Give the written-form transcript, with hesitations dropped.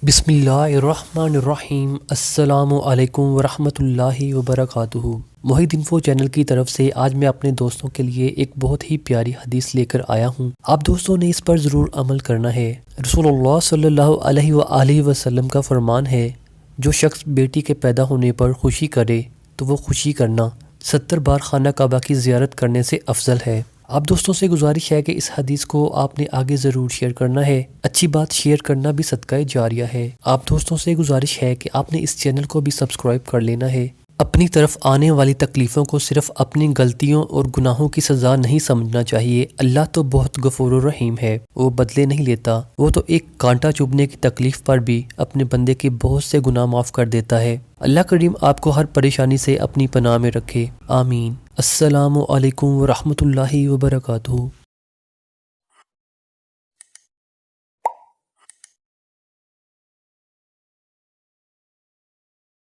بسم اللہ الرحمن الرحیم۔ السلام علیکم ورحمۃ اللہ وبرکاتہ۔ محی انفو چینل کی طرف سے آج میں اپنے دوستوں کے لیے ایک بہت ہی پیاری حدیث لے کر آیا ہوں۔ آپ دوستوں نے اس پر ضرور عمل کرنا ہے۔ رسول اللہ صلی اللہ علیہ وآلہ وسلم کا فرمان ہے، جو شخص بیٹی کے پیدا ہونے پر خوشی کرے تو وہ خوشی کرنا 70 بار خانہ کعبہ کی زیارت کرنے سے افضل ہے۔ آپ دوستوں سے گزارش ہے کہ اس حدیث کو آپ نے آگے ضرور شیئر کرنا ہے۔ اچھی بات شیئر کرنا بھی صدقہ جاریہ ہے۔ آپ دوستوں سے گزارش ہے کہ آپ نے اس چینل کو بھی سبسکرائب کر لینا ہے۔ اپنی طرف آنے والی تکلیفوں کو صرف اپنی غلطیوں اور گناہوں کی سزا نہیں سمجھنا چاہیے۔ اللہ تو بہت غفور و رحیم ہے، وہ بدلے نہیں لیتا۔ وہ تو ایک کانٹا چبھنے کی تکلیف پر بھی اپنے بندے کے بہت سے گناہ معاف کر دیتا ہے۔ اللہ کریم آپ کو ہر پریشانی سے اپنی پناہ میں رکھے، آمین۔ السلام علیکم ورحمۃ اللہ وبرکاتہ۔